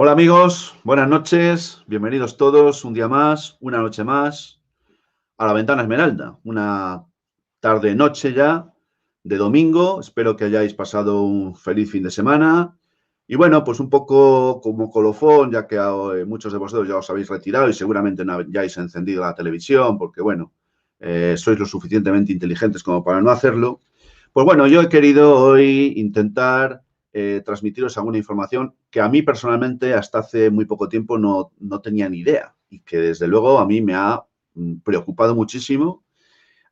Hola amigos, buenas noches, bienvenidos todos un día más, una noche más a La Ventana Esmeralda, una tarde-noche ya de domingo. Espero que hayáis pasado un feliz fin de semana. Y bueno, pues un poco como colofón, ya que muchos de vosotros ya os habéis retirado y seguramente no hayáis encendido la televisión, porque bueno, sois lo suficientemente inteligentes como para no hacerlo. Pues bueno, yo he querido hoy intentar transmitiros alguna información que a mí personalmente hasta hace muy poco tiempo no tenía ni idea y que desde luego a mí me ha preocupado muchísimo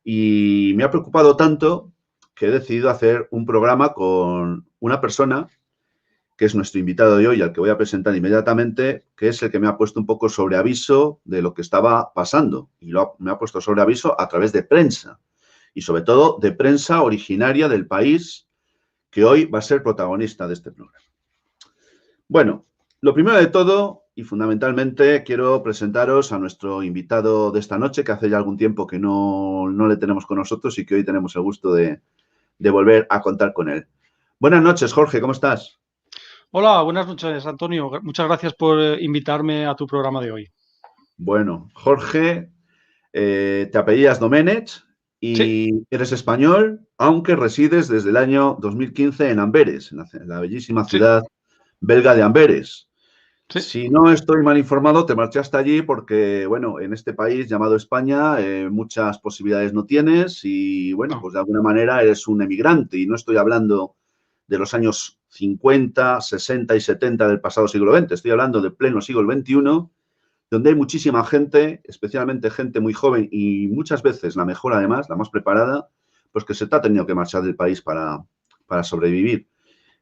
y me ha preocupado tanto que he decidido hacer un programa con una persona que es nuestro invitado de hoy, al que voy a presentar inmediatamente, que es el que me ha puesto un poco sobre aviso de lo que estaba pasando. Y me ha puesto sobre aviso a través de prensa, y sobre todo de prensa originaria del país que hoy va a ser protagonista de este programa. Bueno, lo primero de todo y fundamentalmente quiero presentaros a nuestro invitado de esta noche, que hace ya algún tiempo que no le tenemos con nosotros y que hoy tenemos el gusto de volver a contar con él. Buenas noches, Jorge, ¿cómo estás? Hola, buenas noches, Antonio. Muchas gracias por invitarme a tu programa de hoy. Bueno, Jorge, te apellidas Domenech Sí, y eres español, aunque resides desde el año 2015 en Amberes, en la bellísima sí, ciudad belga de Amberes. sí. Si no estoy mal informado, te marchaste allí porque, bueno, en este país llamado España muchas posibilidades no tienes y, bueno, No. pues de alguna manera eres un emigrante y no estoy hablando de los años 50, 60 y 70 del pasado siglo XX, estoy hablando del pleno siglo XXI, donde hay muchísima gente, especialmente gente muy joven y muchas veces la mejor además, la más preparada, pues que se te ha tenido que marchar del país para sobrevivir.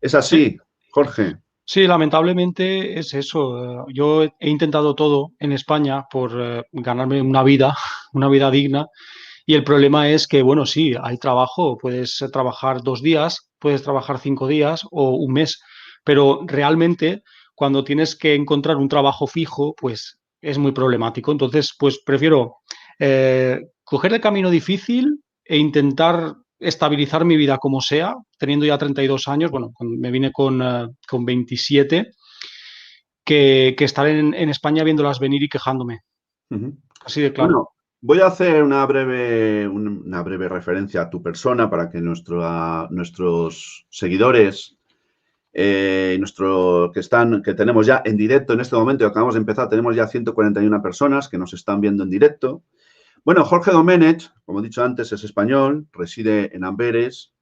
¿Es Sí, así, Jorge? sí, lamentablemente es eso. Yo he intentado todo en España por ganarme una vida, una vida digna. Y el problema es que, bueno, sí, hay trabajo. Puedes trabajar 2 días, puedes trabajar 5 días o un mes. Pero realmente, cuando tienes que encontrar un trabajo fijo, pues es muy problemático. Entonces, pues prefiero coger el camino difícil e intentar estabilizar mi vida como sea, teniendo ya 32 años, bueno, me vine con 27, que estar en España viéndolas venir y quejándome, Uh-huh. así de claro. Bueno, voy a hacer una breve referencia a tu persona para que nuestros seguidores, que tenemos ya en directo en este momento, acabamos de empezar, tenemos ya 141 personas que nos están viendo en directo. Bueno, Jorge Domenech, como he dicho antes, es español, reside en Amberes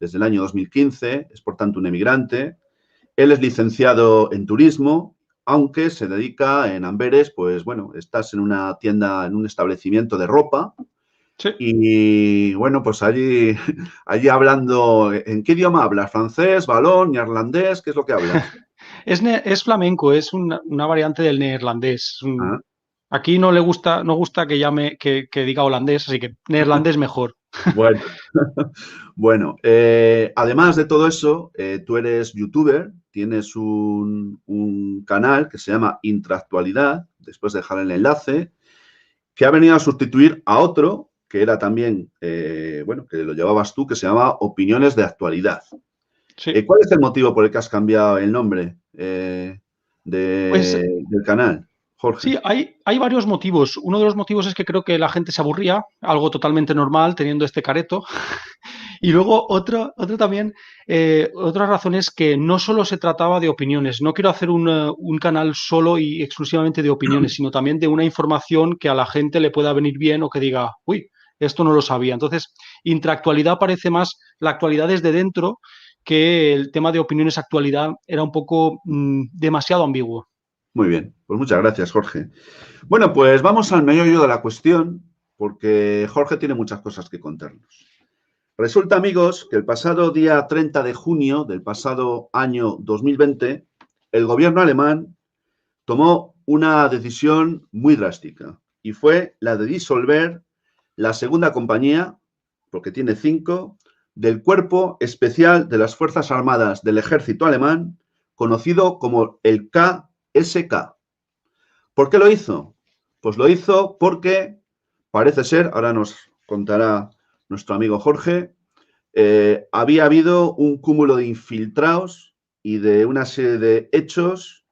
desde el año 2015, es por tanto un emigrante. Él es licenciado en turismo, aunque se dedica en Amberes, pues bueno, estás en una tienda, en un establecimiento de ropa Sí. y bueno, pues allí hablando, ¿en qué idioma hablas? ¿Francés, valón, neerlandés? ¿Qué es lo que hablas? Es flamenco, es una variante del neerlandés. Ah, Aquí no le gusta, no gusta que llame, que diga holandés, así que neerlandés mejor. bueno, bueno, además de todo eso, tú eres youtuber, tienes un canal que se llama Intraactualidad, después de dejar el enlace, que ha venido a sustituir a otro que era también, bueno, que lo llevabas tú, que se llama Opiniones de Actualidad. Sí. ¿Cuál es el motivo por el que has cambiado el nombre Pues del canal, Jorge? sí, hay varios motivos. Uno de los motivos es que creo que la gente se aburría, algo totalmente normal teniendo este careto. Y luego otro también, otra razón es que no solo se trataba de opiniones. No quiero hacer un canal solo y exclusivamente de opiniones, sino también de una información que a la gente le pueda venir bien o que diga, uy, esto no lo sabía. Entonces, intraactualidad parece más la actualidad desde dentro, que el tema de opiniones actualidad era un poco demasiado ambiguo. Muy bien, pues muchas gracias, Jorge. Bueno, pues vamos al meollo de la cuestión, porque Jorge tiene muchas cosas que contarnos. Resulta, amigos, que el pasado día 30 de junio del pasado año 2020, el gobierno alemán tomó una decisión muy drástica y fue la de disolver la segunda compañía, porque tiene 5, del Cuerpo Especial de las Fuerzas Armadas del Ejército Alemán, conocido como el KSK. ¿Por qué lo hizo? Pues lo hizo porque parece ser, ahora nos contará nuestro amigo Jorge, había habido un cúmulo de infiltrados y de una serie de hechos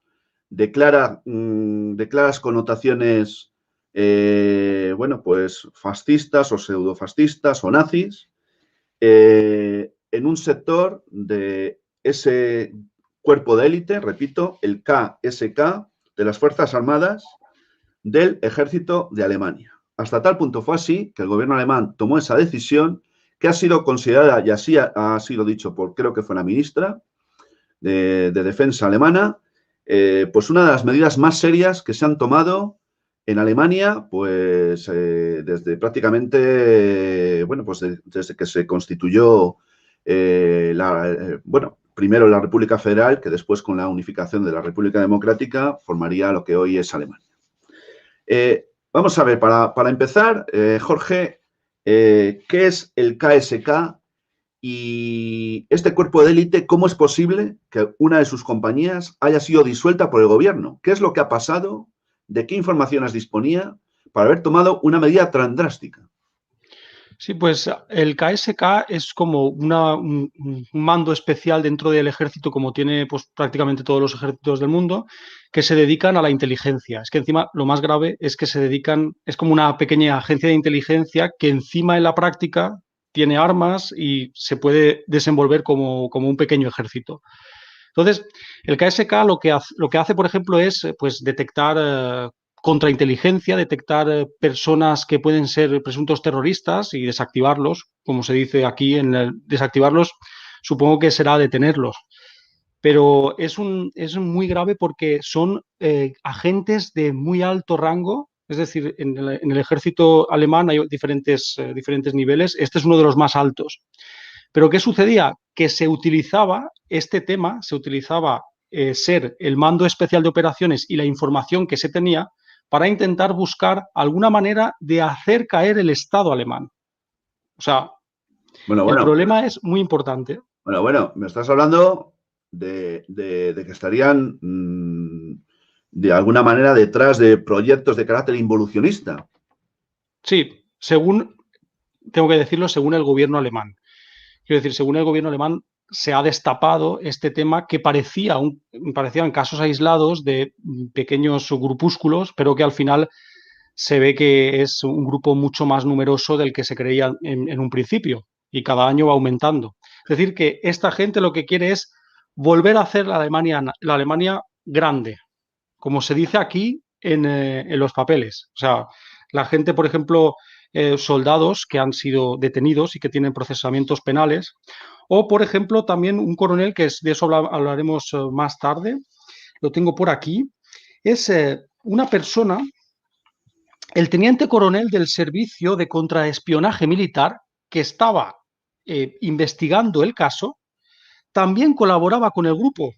de claras connotaciones, bueno, pues fascistas o pseudofascistas o nazis, en un sector de ese cuerpo de élite, repito, el KSK, de las Fuerzas Armadas del Ejército de Alemania. Hasta tal punto fue así que el gobierno alemán tomó esa decisión, que ha sido considerada, y así ha sido dicho por, creo que fue la ministra de Defensa alemana, pues una de las medidas más serias que se han tomado en Alemania, pues desde prácticamente, bueno, pues desde que se constituyó, bueno, primero la República Federal, que después con la unificación de la República Democrática formaría lo que hoy es Alemania. Vamos a ver, para empezar, Jorge, ¿qué es el KSK? Y este cuerpo de élite, ¿cómo es posible que una de sus compañías haya sido disuelta por el gobierno? ¿Qué es lo que ha pasado? ¿De qué informaciones disponía para haber tomado una medida tan drástica? Sí, pues el KSK es como un mando especial dentro del ejército, como tiene pues, prácticamente todos los ejércitos del mundo, que se dedican a la inteligencia. Es que encima lo más grave es que se dedican, es como una pequeña agencia de inteligencia que encima en la práctica tiene armas y se puede desenvolver como un pequeño ejército. Entonces, el KSK lo que hace, por ejemplo, es pues, detectar contrainteligencia, detectar personas que pueden ser presuntos terroristas y desactivarlos, como se dice aquí, desactivarlos supongo que será detenerlos. Pero es muy grave porque son agentes de muy alto rango, es decir, en el ejército alemán hay diferentes niveles, este es uno de los más altos. Pero ¿qué sucedía? Que se utilizaba este tema, se utilizaba ser el mando especial de operaciones y la información que se tenía para intentar buscar alguna manera de hacer caer el Estado alemán. O sea, Bueno, el bueno, problema es muy importante. bueno, me estás hablando de que estarían de alguna manera detrás de proyectos de carácter involucionista. Sí, tengo que decirlo, según el gobierno alemán. Quiero decir, según el gobierno alemán, se ha destapado este tema que parecían casos aislados de pequeños grupúsculos, pero que al final se ve que es un grupo mucho más numeroso del que se creía en un principio y cada año va aumentando. Es decir, que esta gente lo que quiere es volver a hacer la Alemania grande, como se dice aquí en los papeles. O sea, la gente, por ejemplo, soldados que han sido detenidos y que tienen procesamientos penales, o, por ejemplo, también un coronel, de eso hablaremos más tarde, lo tengo por aquí, es una persona, el teniente coronel del Servicio de Contraespionaje Militar, que estaba investigando el caso, también colaboraba con el grupo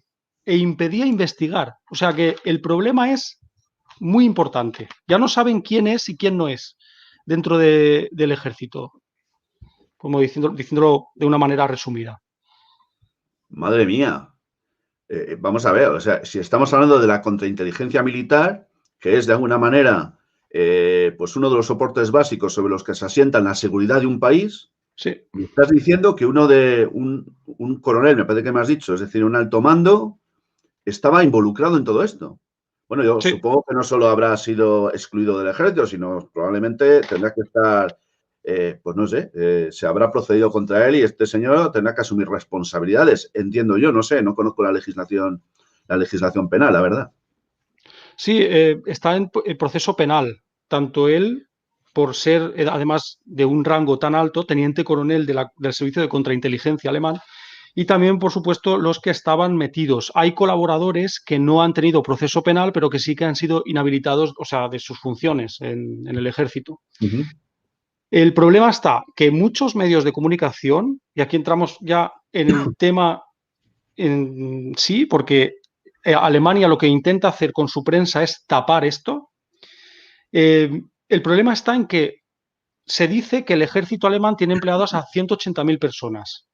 e impedía investigar. O sea que el problema es muy importante. Ya no saben quién es y quién no es dentro del ejército, como diciéndolo de una manera resumida. Madre mía. Vamos a ver, o sea, si estamos hablando de la contrainteligencia militar, que es de alguna manera pues uno de los soportes básicos sobre los que se asienta la seguridad de un país, Sí, me estás diciendo que un coronel, me parece que me has dicho, es decir, un alto mando, estaba involucrado en todo esto. Bueno, yo sí. supongo que no solo habrá sido excluido del ejército, sino probablemente tendrá que estar, pues no sé, se habrá procedido contra él y este señor tendrá que asumir responsabilidades. Entiendo yo, no sé, no conozco la legislación penal, la verdad. Sí, está en el proceso penal. Tanto él, por ser, además de un rango tan alto, teniente coronel del Servicio de Contrainteligencia alemán, y también, por supuesto, los que estaban metidos. Hay colaboradores que no han tenido proceso penal, pero que sí que han sido inhabilitados, o sea, de sus funciones en el ejército. Uh -huh. El problema está que muchos medios de comunicación, y aquí entramos ya en el tema en sí, porque Alemania lo que intenta hacer con su prensa es tapar esto. El problema está en que se dice que el ejército alemán tiene empleados a 180.000 personas.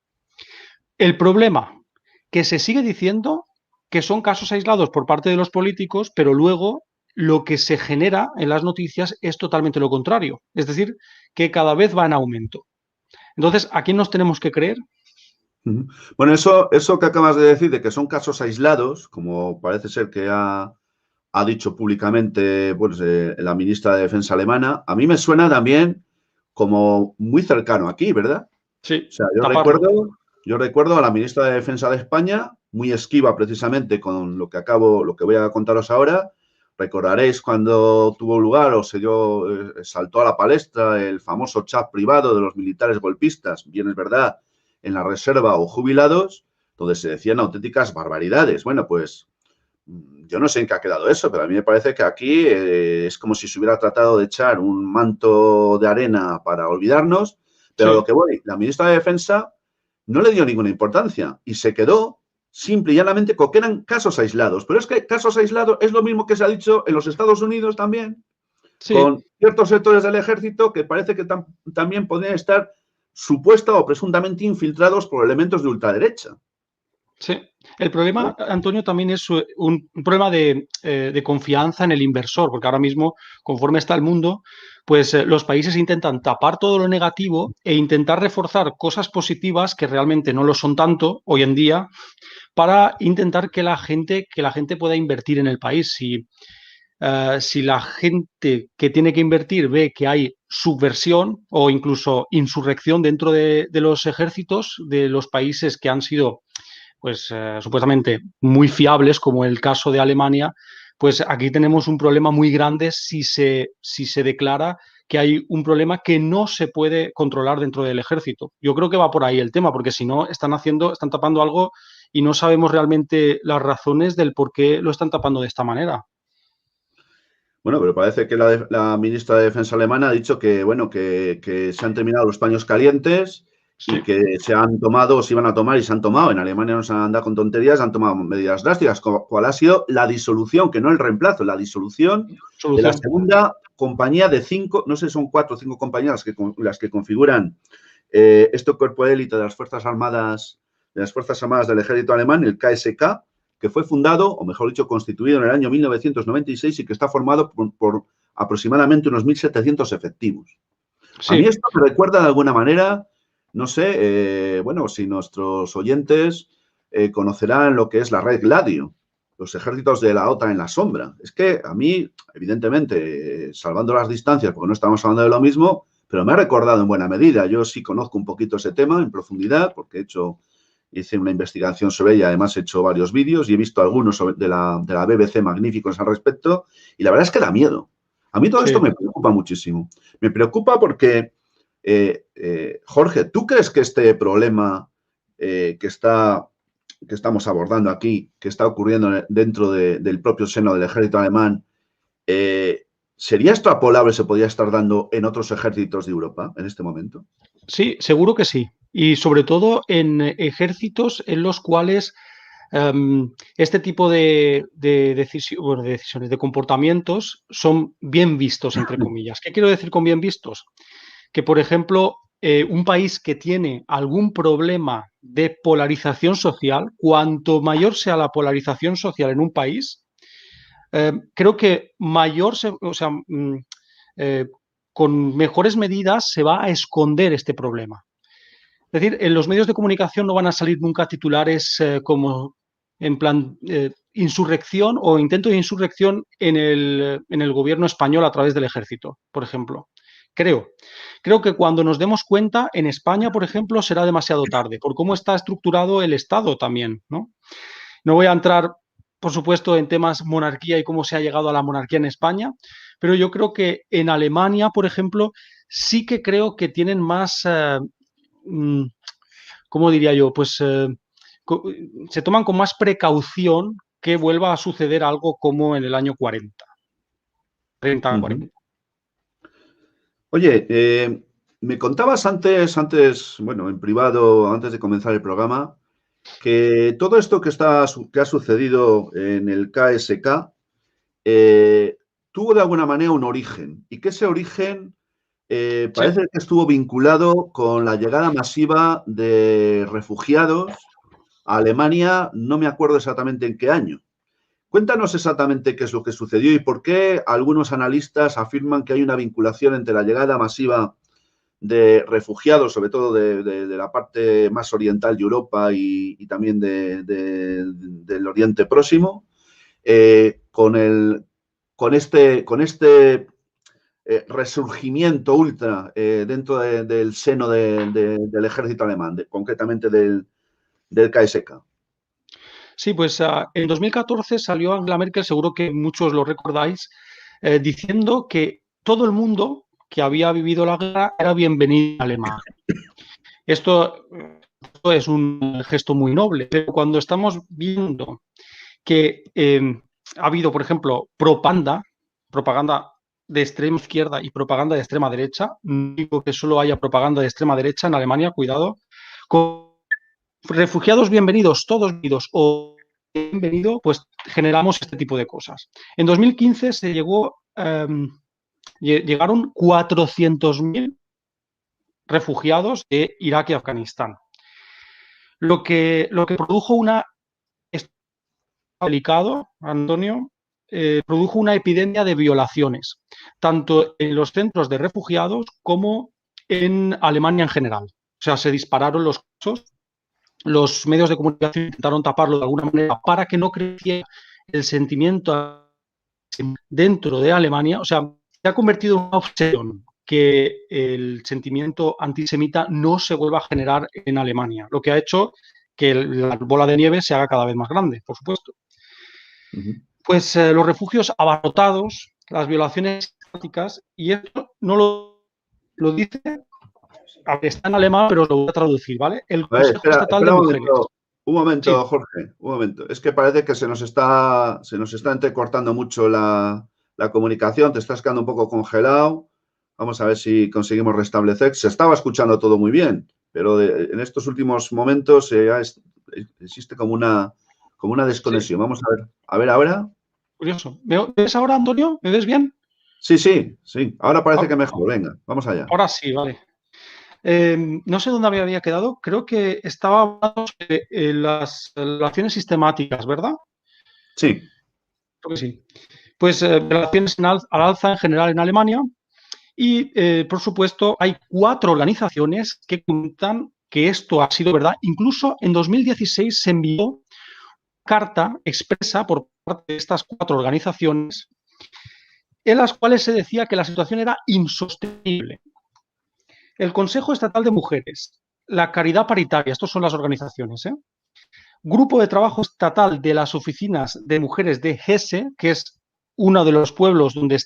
El problema, que se sigue diciendo que son casos aislados por parte de los políticos, pero luego lo que se genera en las noticias es totalmente lo contrario. Es decir, que cada vez va en aumento. Entonces, ¿a quién nos tenemos que creer? Bueno, eso que acabas de decir, de que son casos aislados, como parece ser que ha ha dicho públicamente pues, la ministra de Defensa alemana, a mí me suena también como muy cercano aquí, ¿verdad? Sí, O sea, taparlo. yo recuerdo a la ministra de Defensa de España, muy esquiva precisamente con lo que voy a contaros ahora. Recordaréis cuando tuvo lugar o se dio, saltó a la palestra el famoso chat privado de los militares golpistas, bien es verdad, en la reserva o jubilados, donde se decían auténticas barbaridades. Bueno, pues yo no sé en qué ha quedado eso, pero a mí me parece que aquí es como si se hubiera tratado de echar un manto de arena para olvidarnos, pero a lo Sí, que voy, la ministra de Defensa no le dio ninguna importancia y se quedó simple y llanamente con que eran casos aislados. Pero es que casos aislados es lo mismo que se ha dicho en los Estados Unidos también, sí. con ciertos sectores del ejército que parece que también podrían estar supuesta o presuntamente infiltrados por elementos de ultraderecha. Sí, el ¿Vale? problema, Antonio, también es un problema de confianza en el inversor, porque ahora mismo, conforme está el mundo, pues los países intentan tapar todo lo negativo e intentar reforzar cosas positivas que realmente no lo son tanto hoy en día para intentar que la gente pueda invertir en el país. Si la gente que tiene que invertir ve que hay subversión o incluso insurrección dentro de los ejércitos de los países que han sido pues supuestamente muy fiables, como el caso de Alemania, pues aquí tenemos un problema muy grande si se declara que hay un problema que no se puede controlar dentro del ejército. Yo creo que va por ahí el tema, porque si no están tapando algo y no sabemos realmente las razones del por qué lo están tapando de esta manera. Bueno, pero parece que la ministra de Defensa alemana ha dicho que, bueno, que se han terminado los paños calientes y Sí, que se han tomado, se iban a tomar y se han tomado. En Alemania no se han andado con tonterías, han tomado medidas drásticas, cual ha sido la disolución, que no el reemplazo, la disolución de la solución. segunda compañía de 5, no sé si son 4 o 5 compañías las que configuran este cuerpo de élite de las Fuerzas Armadas del Ejército Alemán, el KSK, que fue fundado, o mejor dicho, constituido en el año 1996 y que está formado por aproximadamente unos 1.700 efectivos. A mí Sí, esto me recuerda de alguna manera, no sé, bueno, si nuestros oyentes conocerán lo que es la red Gladio, los ejércitos de la OTAN en la sombra. Es que a mí, evidentemente, salvando las distancias, porque no estamos hablando de lo mismo, pero me ha recordado en buena medida. Yo sí conozco un poquito ese tema en profundidad, porque hice una investigación sobre ella, además he hecho varios vídeos y he visto algunos de la BBC magníficos al respecto, y la verdad es que da miedo. A mí todo esto sí. me preocupa muchísimo. Me preocupa porque, Jorge, ¿tú crees que este problema que estamos abordando aquí, que está ocurriendo dentro del propio seno del ejército alemán, eh, sería extrapolable, se podría estar dando en otros ejércitos de Europa en este momento? Sí, seguro que sí. Y sobre todo en ejércitos en los cuales este tipo bueno, de decisiones, de comportamientos son bien vistos, entre comillas. ¿Qué quiero decir con bien vistos? Que, por ejemplo, un país que tiene algún problema de polarización social, cuanto mayor sea la polarización social en un país, creo que o sea, eh, con mejores medidas se va a esconder este problema. Es decir, en los medios de comunicación no van a salir nunca titulares como en plan insurrección o intento de insurrección en el gobierno español a través del ejército, por ejemplo. Creo. Creo que cuando nos demos cuenta, en España, por ejemplo, será demasiado tarde, por cómo está estructurado el Estado también, ¿no? No voy a entrar, por supuesto, en temas monarquía y cómo se ha llegado a la monarquía en España, pero yo creo que en Alemania, por ejemplo, sí que creo que tienen más, mm, ¿cómo diría yo? Pues se toman con más precaución que vuelva a suceder algo como en el año 40, 30, Uh -huh. 40. Oye, me contabas antes, bueno, en privado, antes de comenzar el programa, que todo esto que ha sucedido en el KSK tuvo de alguna manera un origen y que ese origen Sí, parece que estuvo vinculado con la llegada masiva de refugiados a Alemania, no me acuerdo exactamente en qué año. Cuéntanos exactamente qué es lo que sucedió y por qué algunos analistas afirman que hay una vinculación entre la llegada masiva de refugiados, sobre todo de la parte más oriental de Europa y también del Oriente Próximo, con este resurgimiento ultra dentro del seno del ejército alemán, concretamente del KSK. Sí, pues en 2014 salió Angela Merkel, seguro que muchos lo recordáis, diciendo que todo el mundo que había vivido la guerra era bienvenido a Alemania. Esto es un gesto muy noble, pero cuando estamos viendo que ha habido, por ejemplo, propaganda de extrema izquierda y propaganda de extrema derecha, no digo que solo haya propaganda de extrema derecha en Alemania, cuidado, con refugiados bienvenidos, todos bienvenidos o bienvenido, pues generamos este tipo de cosas. En 2015 llegaron 400.000 refugiados de Irak y Afganistán. Lo que produjo delicado, Antonio, produjo una epidemia de violaciones, tanto en los centros de refugiados como en Alemania en general. O sea, se dispararon los casos, los medios de comunicación intentaron taparlo de alguna manera para que no creciera el sentimiento dentro de Alemania. O sea, se ha convertido en una obsesión que el sentimiento antisemita no se vuelva a generar en Alemania, lo que ha hecho que la bola de nieve se haga cada vez más grande, por supuesto. Pues los refugios abarrotados, las violaciones sistemáticas, y esto no lo dice, está en alemán, pero lo voy a traducir, ¿vale? El Consejo Estatal de Mujeres. Un momento, sí. Jorge, un momento. Es que parece que se nos está entrecortando mucho la comunicación, te estás quedando un poco congelado. Vamos a ver si conseguimos restablecer. Se estaba escuchando todo muy bien, pero en estos últimos momentos existe como una desconexión. Sí. Vamos a ver ahora. Curioso. ¿Me ves ahora, Antonio? ¿Me ves bien? Sí. Ahora parece que mejor. Venga, vamos allá. Ahora sí, vale. No sé dónde me había quedado. Creo que estaba hablando de las relaciones sistemáticas, ¿verdad? Sí. Creo que sí. Pues relaciones al alza en general en Alemania. Y, por supuesto, hay 4 organizaciones que cuentan que esto ha sido verdad. Incluso en 2016 se envió carta expresa por parte de estas 4 organizaciones en las cuales se decía que la situación era insostenible. El Consejo Estatal de Mujeres, la Caridad Paritaria, estas son las organizaciones, Grupo de Trabajo Estatal de las Oficinas de Mujeres de Hesse, que es uno de los pueblos donde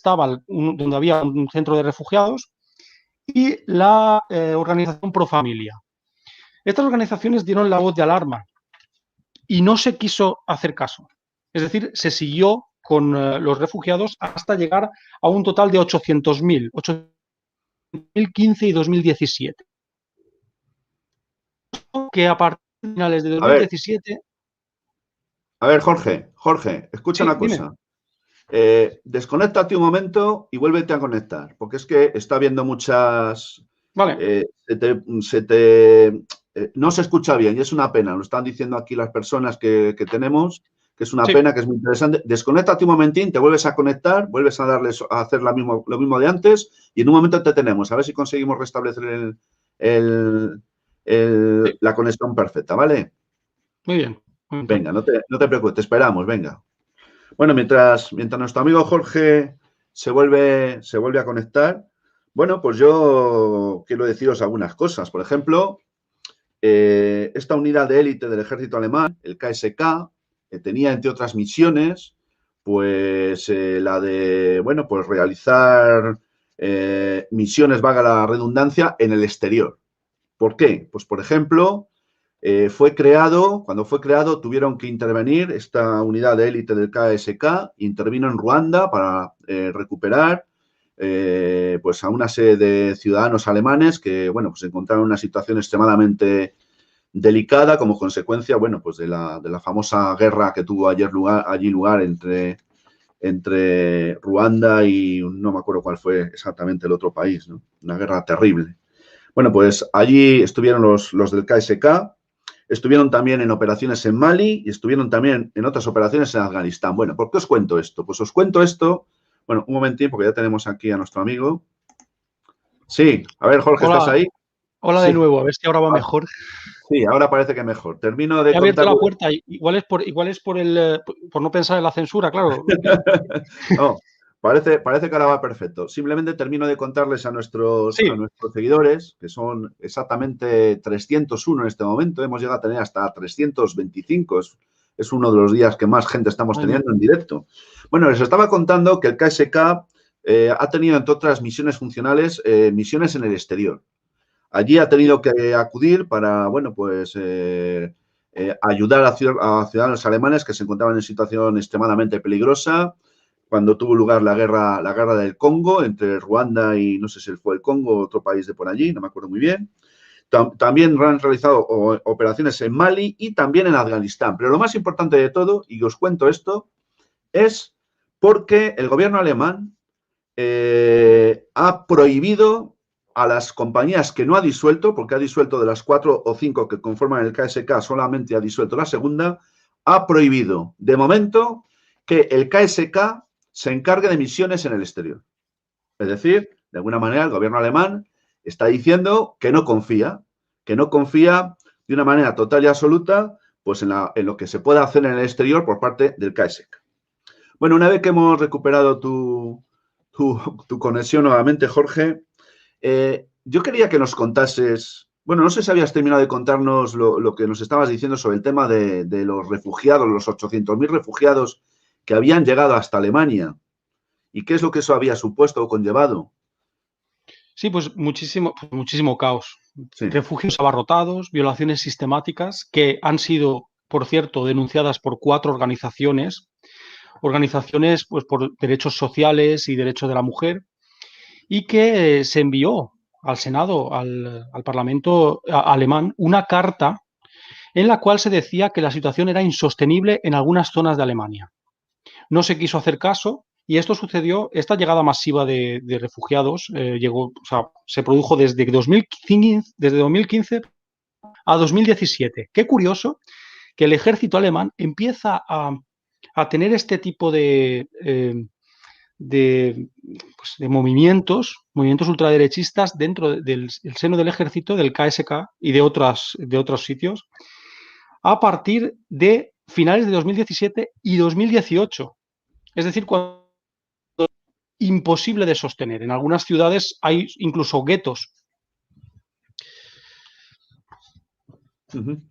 había un centro de refugiados, y la organización Pro Familia. Estas organizaciones dieron la voz de alarma y no se quiso hacer caso. Es decir, se siguió con los refugiados hasta llegar a un total de 800.000, 2015 y 2017. Que a partir de finales de 2017... A ver, Jorge, escucha una cosa. Desconéctate un momento y vuélvete a conectar, porque es que está habiendo muchas... Vale. No se escucha bien y es una pena. Lo están diciendo aquí las personas que tenemos, que es una pena, que es muy interesante. Desconéctate un momentín, te vuelves a conectar, vuelves a hacer lo mismo de antes y en un momento te tenemos. A ver si conseguimos restablecer la conexión perfecta, ¿vale? Muy bien. Venga, no te preocupes, te esperamos, venga. Bueno, mientras nuestro amigo Jorge se vuelve a conectar, bueno, pues yo quiero deciros algunas cosas. Por ejemplo, esta unidad de élite del ejército alemán, el KSK, tenía, entre otras misiones, pues la de, bueno, pues realizar misiones, valga la redundancia, en el exterior. ¿Por qué? Pues, por ejemplo, cuando fue creado, tuvieron que intervenir esta unidad de élite del KSK, intervino en Ruanda para recuperar pues a una serie de ciudadanos alemanes que, bueno, pues se encontraron en una situación extremadamente delicada como consecuencia, bueno, pues de la famosa guerra que tuvo allí lugar entre Ruanda y no me acuerdo cuál fue exactamente el otro país, ¿no? Una guerra terrible. Bueno, pues allí estuvieron los del KSK, estuvieron también en operaciones en Mali y estuvieron también en otras operaciones en Afganistán. Bueno, ¿por qué os cuento esto? Pues os cuento esto, bueno, un momentín, porque ya tenemos aquí a nuestro amigo. Sí, a ver, Jorge, Hola. ¿estás ahí? Hola sí. De nuevo, a ver si ahora va mejor. Sí, ahora parece que mejor. Termino de He abierto contar. la puerta. Igual es por no pensar en la censura, claro. No, parece que ahora va perfecto. Simplemente termino de contarles a Sí, nuestros seguidores, que son exactamente 301 en este momento. Hemos llegado a tener hasta 325. Es uno de los días que más gente estamos madre mía. teniendo en directo. Bueno, les estaba contando que el KSK ha tenido, entre otras misiones funcionales, misiones en el exterior. Allí ha tenido que acudir para, bueno, pues ayudar a ciudadanos alemanes que se encontraban en situación extremadamente peligrosa cuando tuvo lugar la guerra del Congo entre Ruanda y no sé si fue el Congo o otro país de por allí, no me acuerdo muy bien. También han realizado operaciones en Mali y también en Afganistán. Pero lo más importante de todo, y os cuento esto, es porque el gobierno alemán ha prohibido a las compañías que no ha disuelto, porque ha disuelto de las 4 o 5 que conforman el KSK, solamente ha disuelto la segunda, ha prohibido de momento que el KSK se encargue de misiones en el exterior. Es decir, de alguna manera el gobierno alemán está diciendo que no confía de una manera total y absoluta pues en lo que se pueda hacer en el exterior por parte del KSK. Bueno, una vez que hemos recuperado tu conexión nuevamente, Jorge, yo quería que nos contases, bueno, no sé si habías terminado de contarnos lo que nos estabas diciendo sobre el tema de los refugiados, los 800.000 refugiados que habían llegado hasta Alemania y qué es lo que eso había supuesto o conllevado. Sí, pues muchísimo caos. Sí. Refugios abarrotados, violaciones sistemáticas que han sido, por cierto, denunciadas por 4 organizaciones pues, por derechos sociales y derechos de la mujer, y que se envió al Senado, al Parlamento alemán, una carta en la cual se decía que la situación era insostenible en algunas zonas de Alemania. No se quiso hacer caso y esto sucedió, esta llegada masiva de refugiados se produjo desde 2015 a 2017. Qué curioso que el ejército alemán empieza a tener este tipo de movimientos ultraderechistas dentro del seno del ejército, del KSK y de otros sitios, a partir de finales de 2017 y 2018. Es decir, cuando imposible de sostener. En algunas ciudades hay incluso guetos. Uh-huh.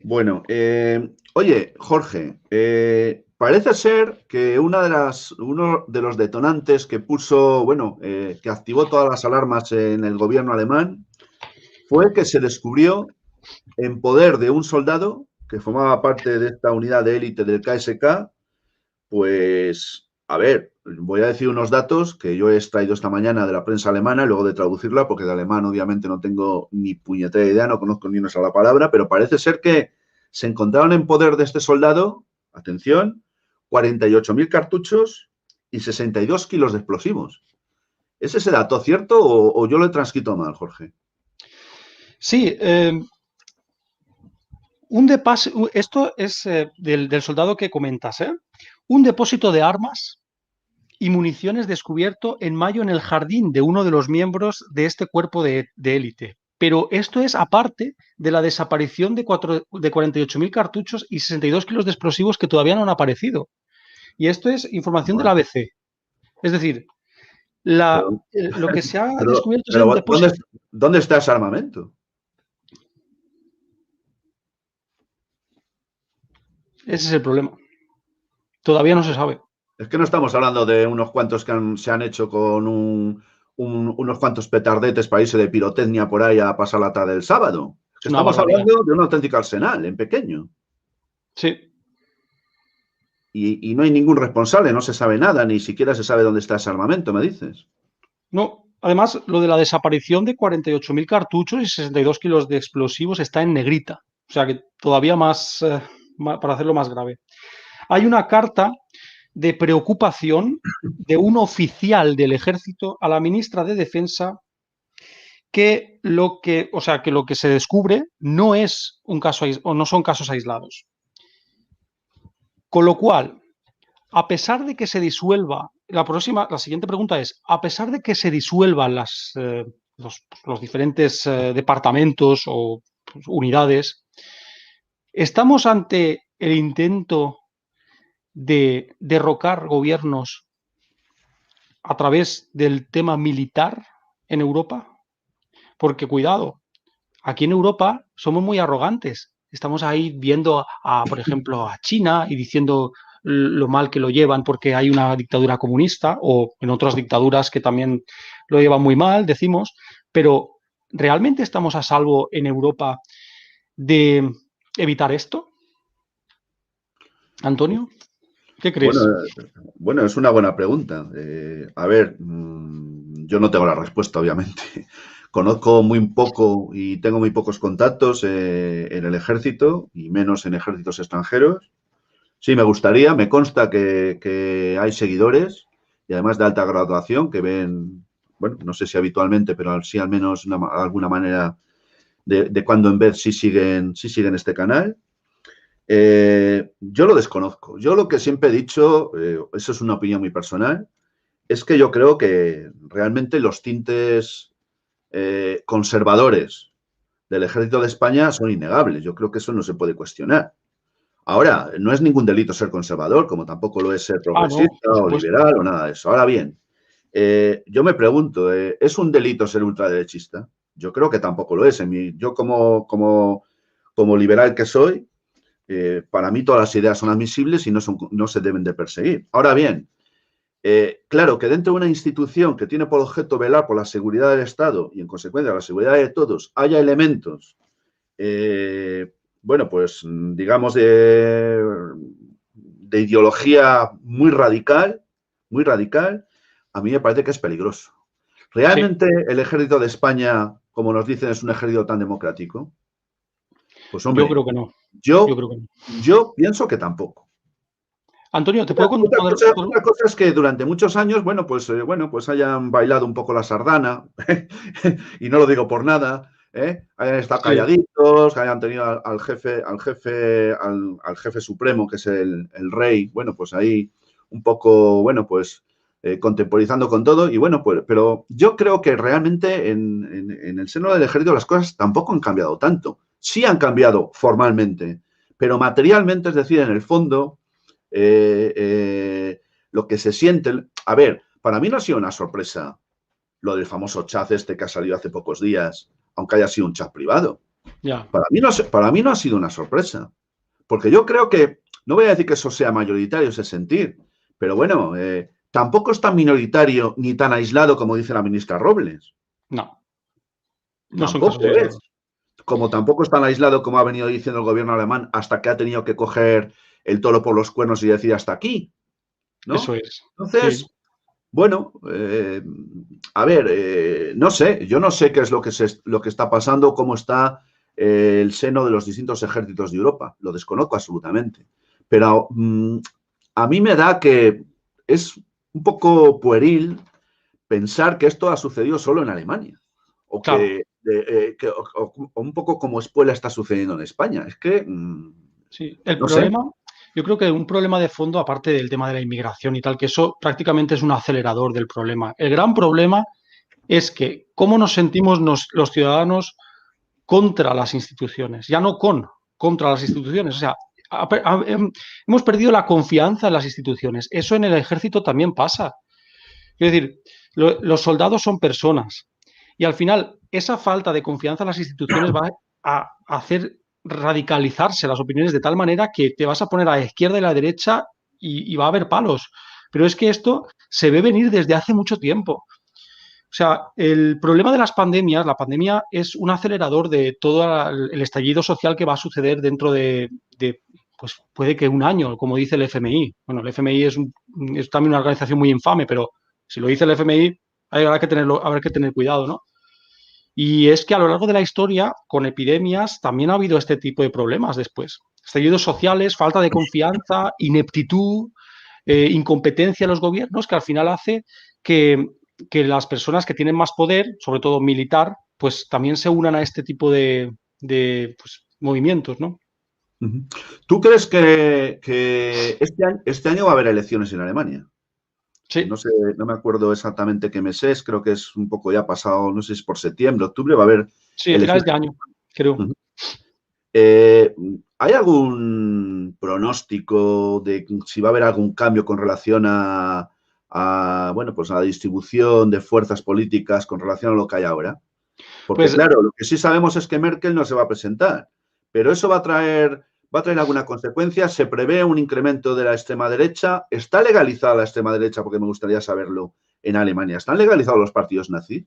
Bueno, oye, Jorge, parece ser que uno de los detonantes que puso, bueno, que activó todas las alarmas en el gobierno alemán fue que se descubrió en poder de un soldado que formaba parte de esta unidad de élite del KSK, pues, a ver, voy a decir unos datos que yo he extraído esta mañana de la prensa alemana y luego de traducirla, porque de alemán obviamente no tengo ni puñetera idea, no conozco ni una sola palabra, pero parece ser que se encontraron en poder de este soldado, atención, 48.000 cartuchos y 62 kilos de explosivos. ¿Es ese dato cierto o yo lo he transcrito mal, Jorge? Sí, esto es del soldado que comentas, ¿eh? Un depósito de armas y municiones descubierto en mayo en el jardín de uno de los miembros de este cuerpo de élite. Pero esto es aparte de la desaparición de 48.000 cartuchos y 62 kilos de explosivos que todavía no han aparecido. Y esto es información del Bueno, ABC. Es decir, pero, lo que se ha pero, descubierto es un pero depósito. ¿dónde está ese armamento? Ese es el problema. Todavía no se sabe. Es que no estamos hablando de unos cuantos que se han hecho con unos cuantos petardetes para irse de pirotecnia por ahí a pasar la tarde del sábado. Es que Es una estamos barbaridad. hablando de un auténtico arsenal en pequeño. Sí. Y no hay ningún responsable, no se sabe nada, ni siquiera se sabe dónde está ese armamento, me dices. No, además, lo de la desaparición de 48.000 cartuchos y 62 kilos de explosivos está en negrita. O sea que todavía para hacerlo más grave. Hay una carta de preocupación de un oficial del ejército a la ministra de Defensa que lo que se descubre no es un caso o no son casos aislados. Con lo cual, a pesar de que se disuelva, la siguiente pregunta es, a pesar de que se disuelvan los diferentes departamentos o pues, unidades. ¿Estamos ante el intento de derrocar gobiernos a través del tema militar en Europa? Porque cuidado, aquí en Europa somos muy arrogantes. Estamos ahí viendo, por ejemplo, a China y diciendo lo mal que lo llevan porque hay una dictadura comunista o en otras dictaduras que también lo llevan muy mal, decimos, pero ¿realmente estamos a salvo en Europa de evitar esto? Antonio, ¿qué Bueno, crees? bueno, es una buena pregunta. A ver, yo no tengo la respuesta, obviamente. Conozco muy poco y tengo muy pocos contactos en el ejército y menos en ejércitos extranjeros. Sí, me gustaría, me consta que hay seguidores y además de alta graduación que ven, bueno, no sé si habitualmente, pero sí al menos alguna manera de cuando en vez sí siguen este canal. Yo lo desconozco. Yo lo que siempre he dicho, eso es una opinión muy personal, es que yo creo que realmente los tintes conservadores del ejército de España son innegables. Yo creo que eso no se puede cuestionar. Ahora, no es ningún delito ser conservador, como tampoco lo es ser Ah, no, progresista por o supuesto. liberal o nada de eso. Ahora bien, yo me pregunto, ¿es un delito ser ultraderechista? Yo creo que tampoco lo es. Yo como liberal que soy, para mí todas las ideas son admisibles y no se deben de perseguir. Ahora bien, claro que dentro de una institución que tiene por objeto velar por la seguridad del Estado y en consecuencia la seguridad de todos, haya elementos, bueno, pues digamos de ideología muy radical, a mí me parece que es peligroso. Sí, ¿Realmente el ejército de España, como nos dicen, es un ejército tan democrático? Pues yo hombre, creo que no. Yo yo, creo que no. yo pienso que tampoco. Antonio, ¿te Otra, puedo contar? otra cosa es que durante muchos años, bueno, pues hayan bailado un poco la sardana, y no lo digo por nada, hayan estado Sí, calladitos, que hayan tenido al jefe supremo, que es el rey, bueno, pues ahí un poco, bueno, pues contemporizando con todo, y bueno, pues, pero yo creo que realmente en el seno del ejército las cosas tampoco han cambiado tanto. Sí han cambiado formalmente, pero materialmente, es decir, en el fondo eh, eh, lo que se siente. A ver, para mí no ha sido una sorpresa lo del famoso chat este que ha salido hace pocos días, aunque haya sido un chat privado. ya. Para mí no ha sido una sorpresa, porque yo creo que, no voy a decir que eso sea mayoritario, ese sentir, pero bueno, tampoco es tan minoritario ni tan aislado como dice la ministra Robles. No, no son casos Tampoco es. aislados. Como tampoco es tan aislado como ha venido diciendo el gobierno alemán hasta que ha tenido que coger el toro por los cuernos y decir hasta aquí, Eso ¿no? es. Sí. Entonces, bueno, a ver, no sé, yo no sé qué es lo que está pasando, cómo está el seno de los distintos ejércitos de Europa, lo desconozco absolutamente. Pero a mí me da que es un poco pueril pensar que esto ha sucedido solo en Alemania, o Claro, o un poco como espuela está sucediendo en España. Es que, sí. El no sé. problema, yo creo que un problema de fondo, aparte del tema de la inmigración y tal, que eso prácticamente es un acelerador del problema. El gran problema es que cómo nos sentimos los ciudadanos contra las instituciones, ya no contra las instituciones. O sea, hemos perdido la confianza en las instituciones. Eso en el ejército también pasa. Es decir, los soldados son personas y al final esa falta de confianza en las instituciones va a hacer radicalizarse las opiniones de tal manera que te vas a poner a la izquierda y a la derecha y va a haber palos. Pero es que esto se ve venir desde hace mucho tiempo. O sea, el problema de las pandemias, la pandemia es un acelerador de todo el estallido social que va a suceder dentro pues puede que un año, como dice el FMI. Bueno, el FMI es también una organización muy infame, pero si lo dice el FMI, habrá que tener cuidado, ¿no? Y es que a lo largo de la historia, con epidemias, también ha habido este tipo de problemas después. Estallidos sociales, falta de confianza, ineptitud, incompetencia de los gobiernos, que al final hace que, que las personas que tienen más poder, sobre todo militar, pues también se unan a este tipo de pues, movimientos, ¿no? Ujú. ¿Tú crees que este año va a haber elecciones en Alemania? No Sí, sé, no me acuerdo exactamente qué mes es, creo que es un poco ya pasado, no sé si es por septiembre, octubre, va a haber sí, a finales elecciones. de año, creo. Ujú. Eh, ¿Hay algún pronóstico de si va a haber algún cambio con relación bueno, pues a la distribución de fuerzas políticas con relación a lo que hay ahora? Porque, Pues, claro, lo que sí sabemos es que Merkel no se va a presentar, pero eso va a traer alguna consecuencia. ¿Se prevé un incremento de la extrema derecha? ¿Está legalizada la extrema derecha? Porque me gustaría saberlo en Alemania. ¿Están legalizados los partidos nazis?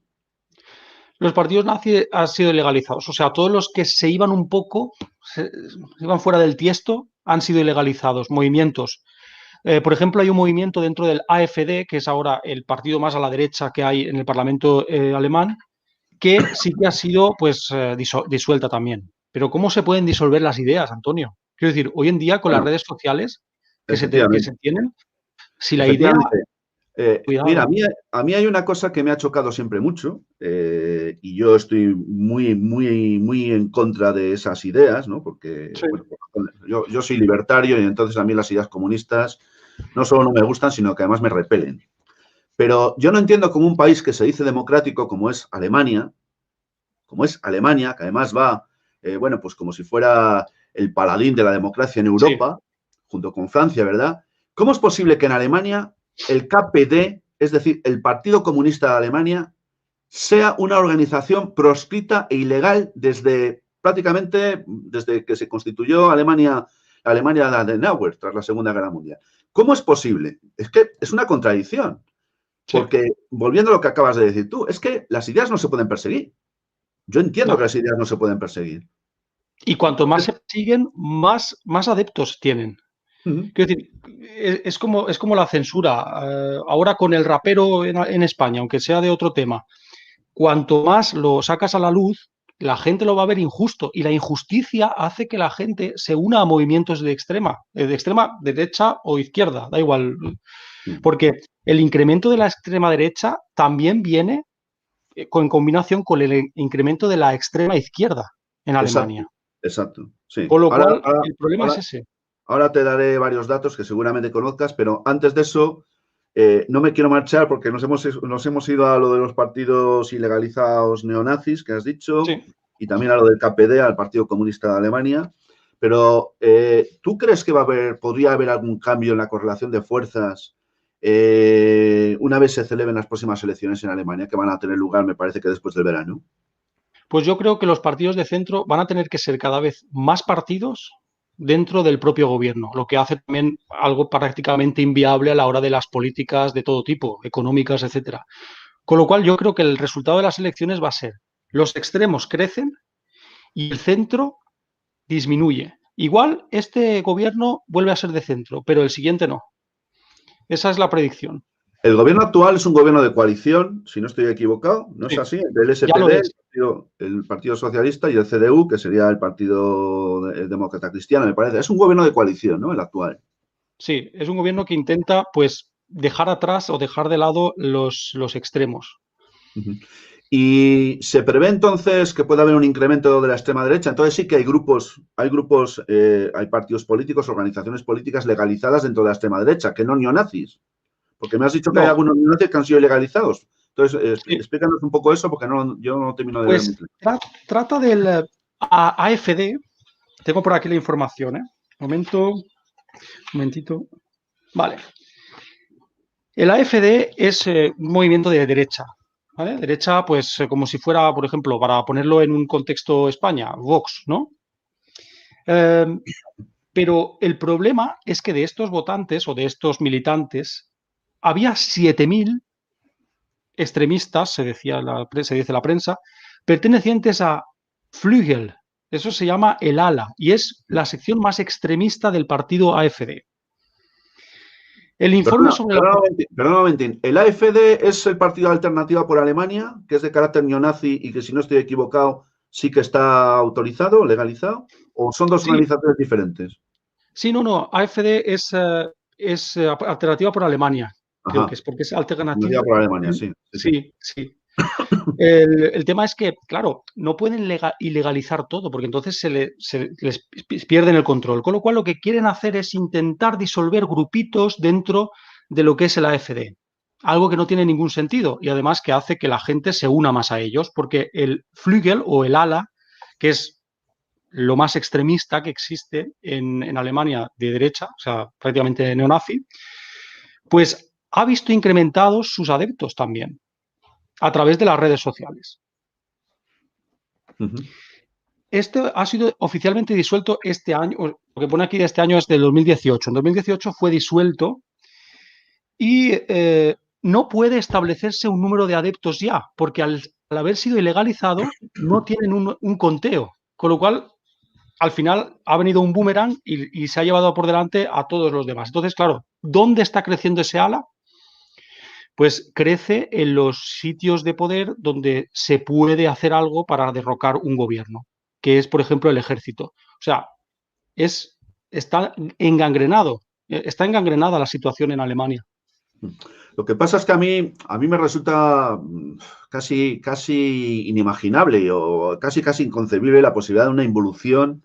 los partidos nazis han sido ilegalizados. O sea, todos los que se iban un poco, se iban fuera del tiesto, han sido ilegalizados. Movimientos. Por ejemplo, hay un movimiento dentro del AfD, que es ahora el partido más a la derecha que hay en el Parlamento alemán, que sí que ha sido pues disuelta también. Pero ¿cómo se pueden disolver las ideas, Antonio? Quiero decir, hoy en día con las Bueno, redes sociales que efectivamente. se tienen, si la idea, Efectivamente. Mira, cuidado. a mí hay una cosa que me ha chocado siempre mucho, y yo estoy muy, muy, muy en contra de esas ideas, ¿no? Porque, Sí. bueno, yo soy libertario y entonces a mí las ideas comunistas no solo no me gustan, sino que además me repelen. Pero yo no entiendo cómo un país que se dice democrático como es Alemania, que además va, bueno, pues como si fuera el paladín de la democracia en Sí, Europa, junto con Francia, ¿verdad? ¿Cómo es posible que en Alemania el KPD, es decir, el Partido Comunista de Alemania, sea una organización proscrita e ilegal prácticamente desde que se constituyó Alemania de Adenauer tras la Segunda Guerra Mundial? ¿Cómo es posible? Es que es una contradicción, sí. porque volviendo a lo que acabas de decir tú, es que las ideas no se pueden perseguir. Yo entiendo No. que las ideas no se pueden perseguir. Y cuanto más se siguen, más adeptos tienen. Uh-huh. Quiero decir, es como la censura. Ahora con el rapero en España, aunque sea de otro tema, cuanto más lo sacas a la luz, la gente lo va a ver injusto y la injusticia hace que la gente se una a movimientos de extrema derecha o izquierda, da igual, porque el incremento de la extrema derecha también viene en combinación con el incremento de la extrema izquierda en Exacto, Alemania. exacto. Sí. Con lo Ahora, cual, ahora, el problema es ahora, ese. ahora te daré varios datos que seguramente conozcas, pero antes de eso, no me quiero marchar porque nos hemos ido a lo de los partidos ilegalizados neonazis que has dicho Sí. y también a lo del KPD, al Partido Comunista de Alemania. Pero, ¿tú crees que podría haber algún cambio en la correlación de fuerzas una vez se celebren las próximas elecciones en Alemania, que van a tener lugar, me parece que después del verano? Pues yo creo que los partidos de centro van a tener que ser cada vez más partidos dentro del propio gobierno, lo que hace también algo prácticamente inviable a la hora de las políticas de todo tipo, económicas, etcétera. Con lo cual yo creo que el resultado de las elecciones va a ser los extremos crecen y el centro disminuye. Igual este gobierno vuelve a ser de centro, pero el siguiente no. Esa es la predicción. El gobierno actual es un gobierno de coalición, si no estoy equivocado, ¿no es Sí, así? Entre el ya lo SPD, es. el Partido Socialista y el CDU, que sería el Partido Demócrata Cristiano, me parece. Es un gobierno de coalición, ¿no? El actual. Sí, es un gobierno que intenta pues dejar atrás o dejar de lado los extremos. Uh-huh. Y se prevé entonces que pueda haber un incremento de la extrema derecha. Entonces sí que hay partidos políticos, organizaciones políticas legalizadas dentro de la extrema derecha, que no neonazis. Porque me has dicho que hay No, algunos neonazis que han sido legalizados. Entonces, sí, explícanos un poco eso, porque yo no termino de ver muy pues claro. trata del AfD. Tengo por aquí la información, ¿eh? Momentito. Vale. El AfD es un movimiento de derecha, ¿vale? Derecha, pues como si fuera, por ejemplo, para ponerlo en un contexto España, Vox, ¿no? Eh, pero el problema es que de estos votantes o de estos militantes había 7.000 extremistas, se dice la prensa, pertenecientes a Flügel. Eso se llama el ALA y es la sección más extremista del partido AfD. El informe Perdona, sobre la... perdona un momentín, perdona un momentín. ¿El AfD es el partido Alternativa por Alemania, que es de carácter neonazi y que, si no estoy equivocado, sí que está autorizado, legalizado? ¿O son dos Sí, organizaciones diferentes? sí, no, AfD es alternativa por Alemania, creo que Ajá, es, porque es Alternativa alternativa. por Alemania, sí, sí, sí. Sí, sí. El tema es que, claro, no pueden ilegalizar todo, porque entonces se les pierden el control. Con lo cual, lo que quieren hacer es intentar disolver grupitos dentro de lo que es el AfD. Algo que no tiene ningún sentido y además que hace que la gente se una más a ellos, porque el Flügel o el ala, que es lo más extremista que existe en Alemania de derecha, o sea, prácticamente neonazi, pues ha visto incrementados sus adeptos también a través de las redes sociales. Ujú. Este ha sido oficialmente disuelto este año, lo que pone aquí de este año es del 2018. En 2018 fue disuelto y no puede establecerse un número de adeptos ya, porque al haber sido ilegalizado no tienen un conteo, con lo cual al final ha venido un boomerang y se ha llevado por delante a todos los demás. Entonces, claro, ¿dónde está creciendo ese ala? Pues crece en los sitios de poder donde se puede hacer algo para derrocar un gobierno, que es, por ejemplo, el ejército. O sea, está engangrenado, está engangrenada la situación en Alemania. Lo que pasa es que a mí me resulta casi inimaginable o casi inconcebible la posibilidad de una involución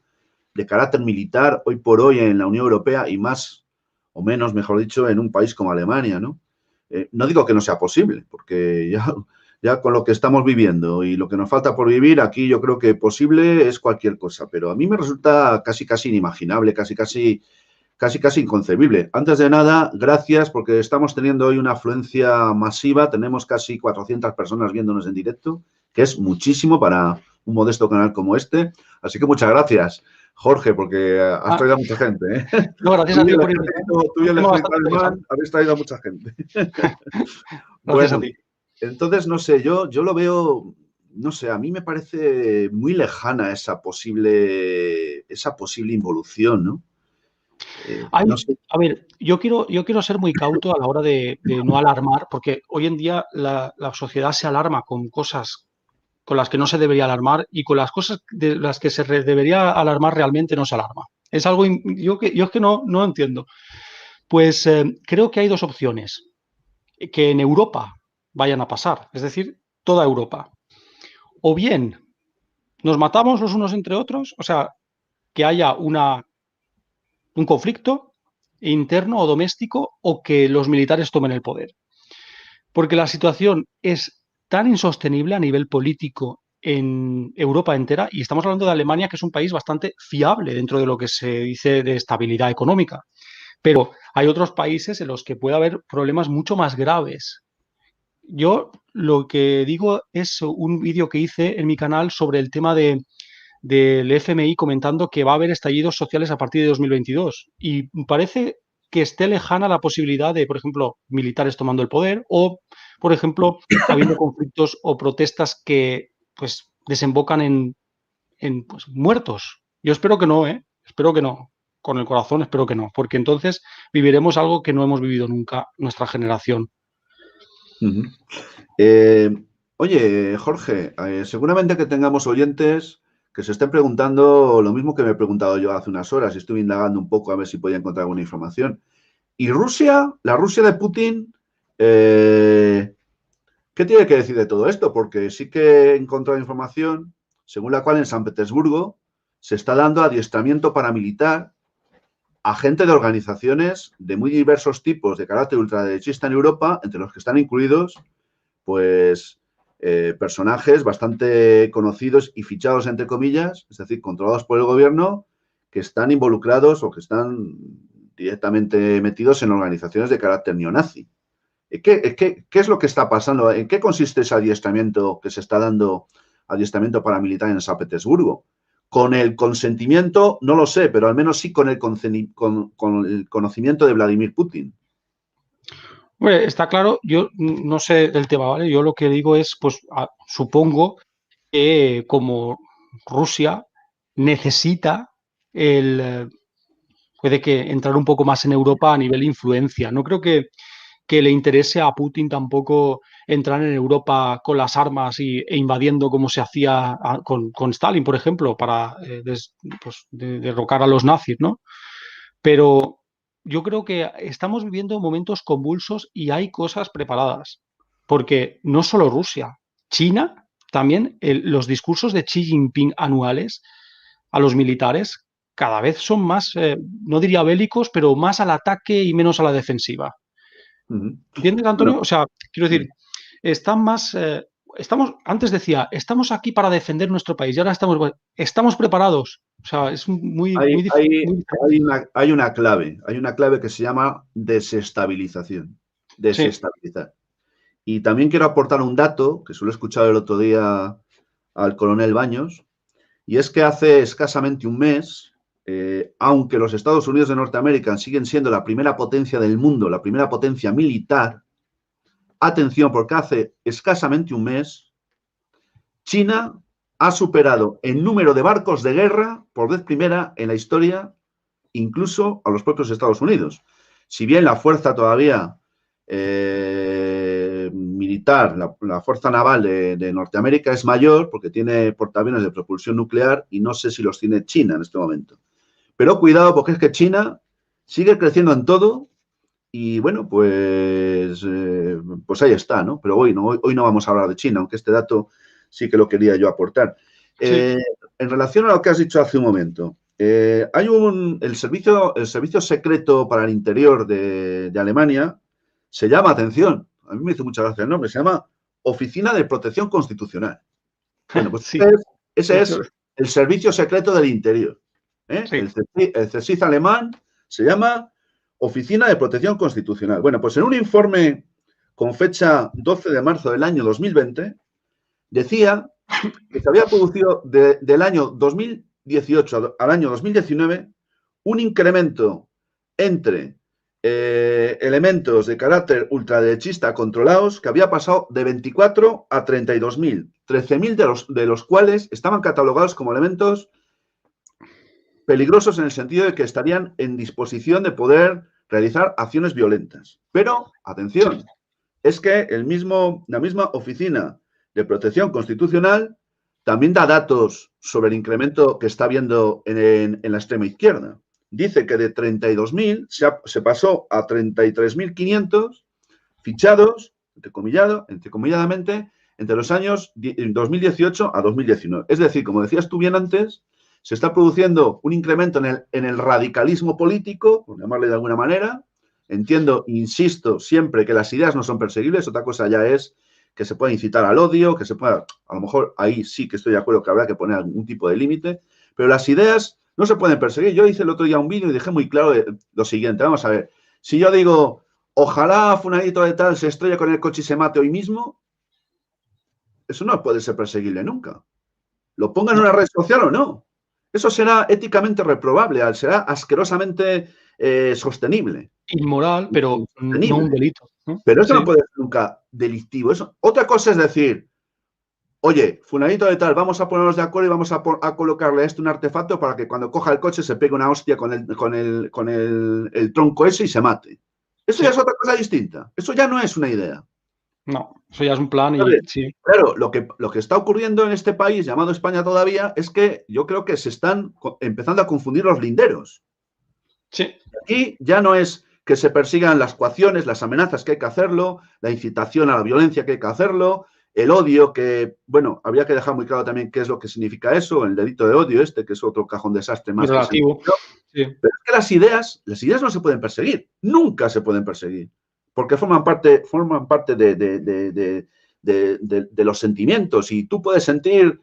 de carácter militar hoy por hoy en la Unión Europea y más o menos, mejor dicho, en un país como Alemania, ¿no? No digo que no sea posible, porque ya con lo que estamos viviendo y lo que nos falta por vivir, aquí yo creo que posible es cualquier cosa, pero a mí me resulta casi inimaginable, casi inconcebible. Antes de nada, gracias porque estamos teniendo hoy una afluencia masiva. Tenemos casi 400 personas viéndonos en directo, que es muchísimo para un modesto canal como este. Así que muchas gracias, Jorge, porque has traído a mucha gente, ¿eh? No, gracias a ti por invitarme. Tú y el ejército alemán habéis traído a mucha gente. Gracias a Bueno, ti. entonces, no sé, yo lo veo, no sé, a mí me parece muy lejana esa posible involución, ¿no? No sé. A ver, yo quiero ser muy cauto a la hora de no alarmar, porque hoy en día la sociedad se alarma con cosas con las que no se debería alarmar y con las cosas de las que debería alarmar realmente no se alarma. Es algo, yo es que no entiendo. Pues creo que hay dos opciones que en Europa vayan a pasar, es decir, toda Europa. O bien nos matamos los unos entre otros, o sea, que haya un conflicto interno o doméstico o que los militares tomen el poder. Porque la situación es tan insostenible a nivel político en Europa entera, y estamos hablando de Alemania, que es un país bastante fiable dentro de lo que se dice de estabilidad económica. Pero hay otros países en los que puede haber problemas mucho más graves. Yo lo que digo es un vídeo que hice en mi canal sobre el tema del FMI comentando que va a haber estallidos sociales a partir de 2022. Y parece que esté lejana la posibilidad de, por ejemplo, militares tomando el poder o, por ejemplo, habiendo conflictos o protestas que pues desembocan en pues, muertos. Yo espero que no, ¿eh? Espero que no. Con el corazón espero que no, porque entonces viviremos algo que no hemos vivido nunca nuestra generación. Ujú. Eh, Oye, Jorge, seguramente que tengamos oyentes que se estén preguntando lo mismo que me he preguntado yo hace unas horas y estuve indagando un poco a ver si podía encontrar alguna información. ¿Y Rusia, la Rusia de Putin, eh, qué tiene que decir de todo esto? Porque sí que he encontrado información según la cual en San Petersburgo se está dando adiestramiento paramilitar a gente de organizaciones de muy diversos tipos de carácter ultraderechista en Europa, entre los que están incluidos pues personajes bastante conocidos y fichados, entre comillas, es decir, controlados por el gobierno, que están involucrados o que están directamente metidos en organizaciones de carácter neonazi. ¿Qué es lo que está pasando? ¿En qué consiste ese adiestramiento que se está dando, adiestramiento paramilitar en San Petersburgo? Con el consentimiento, no lo sé, pero al menos sí con el conocimiento de Vladimir Putin. Bueno, está claro, yo no sé del tema, ¿vale? Yo lo que digo es, pues supongo que como Rusia necesita puede que entrar un poco más en Europa a nivel influencia. No creo que le interese a Putin tampoco entrar en Europa con las armas e invadiendo como se hacía con Stalin, por ejemplo, para pues, derrocar a los nazis, ¿no? Pero yo creo que estamos viviendo momentos convulsos y hay cosas preparadas, porque no solo Rusia, China también, los discursos de Xi Jinping anuales a los militares cada vez son más, no diría bélicos, pero más al ataque y menos a la defensiva. Uh-huh. ¿Entiendes, Antonio? Bueno, O sea, quiero sí. decir, están más, antes decía, estamos aquí para defender nuestro país y ahora estamos preparados. O sea, es muy, Hay, muy difícil. hay, Muy diferente. hay una clave que se llama desestabilización. Sí, Desestabilizar. Y también quiero aportar un dato que solo he escuchado el otro día al coronel Baños, y es que hace escasamente un mes, aunque los Estados Unidos de Norteamérica siguen siendo la primera potencia del mundo, la primera potencia militar, atención, porque hace escasamente un mes, China ha superado en número de barcos de guerra por vez primera en la historia, incluso a los propios Estados Unidos. Si bien la fuerza todavía militar, la fuerza naval de Norteamérica es mayor porque tiene portaaviones de propulsión nuclear y no sé si los tiene China en este momento. Pero cuidado porque es que China sigue creciendo en todo y bueno, pues ahí está, ¿no? Pero hoy no vamos a hablar de China, aunque este dato sí que lo quería yo aportar. sí. En relación a lo que has dicho hace un momento, hay el servicio secreto para el interior de Alemania, se llama, atención, a mí me hizo mucha gracia el nombre, se llama Oficina de Protección Constitucional. Bueno, pues Sí, ese es el servicio secreto del interior. ¿Eh? sí. El CSIC alemán se llama Oficina de Protección Constitucional. Bueno, pues en un informe con fecha 12 de marzo del año 2020, decía que se había producido del año 2018 al año 2019 un incremento entre elementos de carácter ultraderechista controlados que había pasado de 24 a 32.000, 13.000 de los cuales estaban catalogados como elementos peligrosos en el sentido de que estarían en disposición de poder realizar acciones violentas. Pero, atención, es que la misma Oficina de Protección Constitucional también da datos sobre el incremento que está habiendo en la extrema izquierda. Dice que de 32.000 se pasó a 33.500 fichados, entrecomilladamente, entre los años 2018 a 2019. Es decir, como decías tú bien antes, se está produciendo un incremento en el radicalismo político, por llamarle de alguna manera. Entiendo, insisto, siempre que las ideas no son perseguibles, otra cosa ya es que se pueda incitar al odio, que se pueda, a lo mejor ahí sí que estoy de acuerdo que habrá que poner algún tipo de límite, pero las ideas no se pueden perseguir. Yo hice el otro día un vídeo y dejé muy claro lo siguiente, vamos a ver, si yo digo, ojalá fulanito de tal se estrelle con el coche y se mate hoy mismo, eso no puede ser perseguible nunca. Lo ponga en No, una red social o no. Eso será éticamente reprobable, será asquerosamente sostenible. inmoral, pero no un Insostenible. delito, ¿no? Pero eso no Sí, puede ser nunca delictivo. Otra cosa es decir, oye, fulanito de tal, vamos a ponernos de acuerdo y vamos a colocarle a esto un artefacto para que cuando coja el coche se pegue una hostia con el tronco ese y se mate. Eso ya es sí. otra cosa distinta. Eso ya no es una idea. No, eso ya es un plan y ¿Sabes? sí, Claro, lo que está ocurriendo en este país llamado España todavía es que yo creo que se están empezando a confundir los linderos. sí. Aquí ya no es que se persigan las coacciones, las amenazas que hay que hacerlo, la incitación a la violencia que hay que hacerlo, el odio que, bueno, habría que dejar muy claro también qué es lo que significa eso, el delito de odio que es otro cajón desastre Muy más que se me relativo. ocurrió. Sí, Pero es que las ideas no se pueden perseguir, nunca se pueden perseguir, porque forman parte de los sentimientos y tú puedes sentir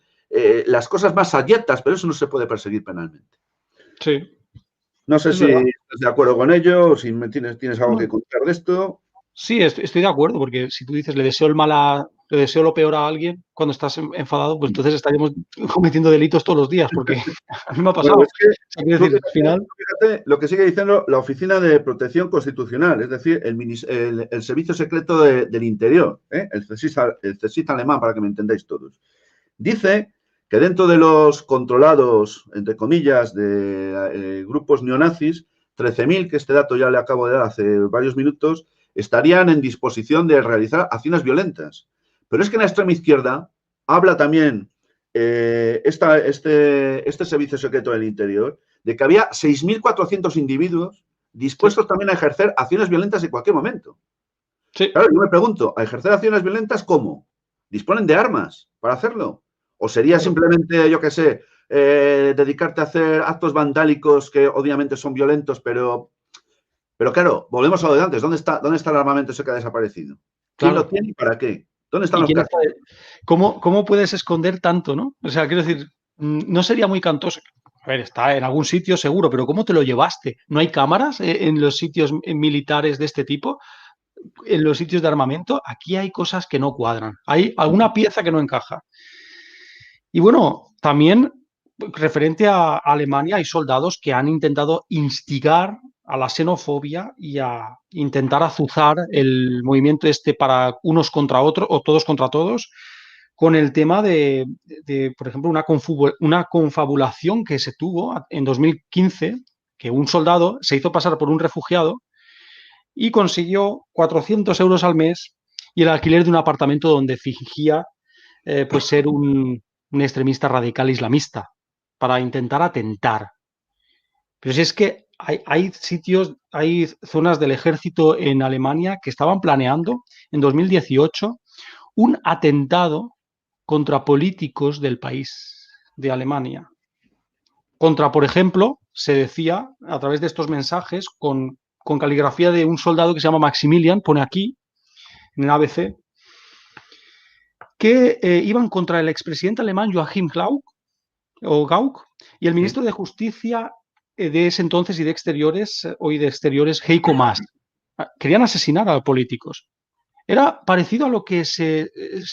las cosas más abyectas, pero eso no se puede perseguir penalmente. sí, No sé es si verdad. estás de acuerdo con ello o si tienes algo que No, contar de esto. sí, estoy de acuerdo, porque si tú dices le deseo lo peor a alguien cuando estás enfadado, pues entonces estaríamos cometiendo delitos todos los días, porque a mí me ha Bueno, pasado. O es que sea, quiero tú decir, al final, fíjate lo que sigue diciendo la Oficina de Protección Constitucional, es decir, el Servicio Secreto del Interior, el CSIC alemán, para que me entendáis todos. Dice que dentro de los controlados, entre comillas, de grupos neonazis, 13.000, que este dato ya le acabo de dar hace varios minutos, estarían en disposición de realizar acciones violentas. Pero es que en la extrema izquierda habla también este servicio secreto del interior de que había 6.400 individuos sí, dispuestos también a ejercer acciones violentas en cualquier momento. sí, Claro, yo me pregunto, ¿a ejercer acciones violentas cómo? ¿Disponen de armas para hacerlo? ¿O sería claro. simplemente, yo qué sé, dedicarte a hacer actos vandálicos que obviamente son violentos, pero claro, volvemos a lo de antes. ¿Dónde está el armamento ese que ha desaparecido? ¿Quién lo Claro. tiene y para qué? ¿Dónde están ¿Y los quién está? cartuchos? ¿Cómo puedes esconder tanto, no? O sea, quiero decir, no sería muy cantoso. A ver, está en algún sitio seguro, pero ¿cómo te lo llevaste? ¿No hay cámaras en los sitios militares de este tipo? ¿En los sitios de armamento? Aquí hay cosas que no cuadran. Hay alguna pieza que no encaja. Y bueno, también referente a Alemania, hay soldados que han intentado instigar a la xenofobia y a intentar azuzar el movimiento este para unos contra otros o todos contra todos, con el tema por ejemplo, una confabulación que se tuvo en 2015, que un soldado se hizo pasar por un refugiado y consiguió 400 euros al mes y el alquiler de un apartamento donde fingía pues ser un extremista radical islamista para intentar atentar. Pero si es que hay sitios, hay zonas del ejército en Alemania que estaban planeando en 2018 un atentado contra políticos del país, de Alemania. Contra, por ejemplo, se decía a través de estos mensajes con caligrafía de un soldado que se llama Maximilian, pone aquí, en el ABC, que iban contra el expresidente alemán Joachim Gauck y el Sí. ministro de Justicia de ese entonces y de Exteriores, hoy de Exteriores, Heiko Maas. Querían asesinar a políticos. Era parecido a lo que se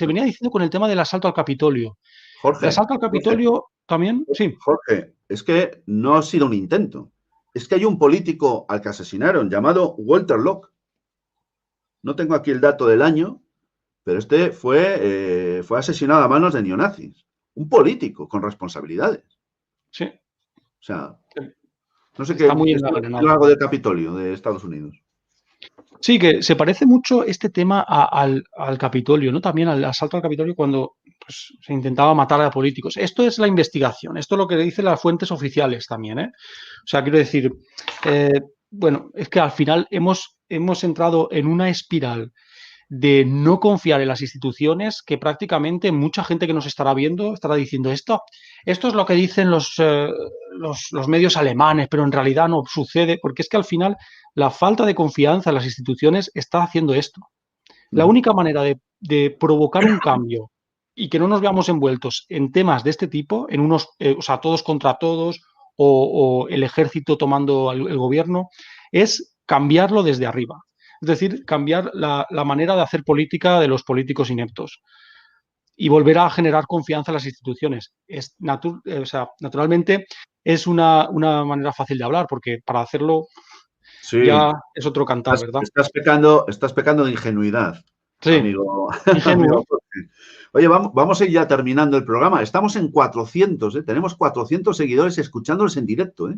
venía diciendo con el tema del asalto al Capitolio. El Jorge, asalto al Jorge, Capitolio también, sí, Jorge, es que no ha sido un intento. Es que hay un político al que asesinaron llamado Walter Locke. No tengo aquí el dato del año, pero este fue asesinado a manos de neonazis. Un político con responsabilidades. sí, O sea, no sé qué. está muy Esto es envenenado. algo del Capitolio de Estados Unidos. Sí, que se parece mucho este tema al Capitolio, ¿no? También al asalto al Capitolio cuando pues, se intentaba matar a políticos. Esto es la investigación, esto es lo que dicen las fuentes oficiales también, ¿eh? O sea, quiero decir, eh, bueno, es que al final hemos entrado en una espiral de no confiar en las instituciones que prácticamente mucha gente que nos estará viendo estará diciendo esto es lo que dicen los medios alemanes, pero en realidad no sucede, porque es que al final la falta de confianza en las instituciones está haciendo esto. La Ujú. única manera de provocar un cambio y que no nos veamos envueltos en temas de este tipo, en unos, o sea, todos contra todos o el ejército tomando el gobierno, es cambiarlo desde arriba. Es decir, cambiar la manera de hacer política de los políticos ineptos y volver a generar confianza en las instituciones. O sea, naturalmente es una manera fácil de hablar, porque para hacerlo Sí, ya es otro cantar, ¿verdad? estás pecando de ingenuidad, Sí, amigo, ingenuo. amigo Jorge. Oye, vamos a ir ya terminando el programa. Estamos en 400, ¿eh? Tenemos 400 seguidores escuchándonos en directo, ¿eh?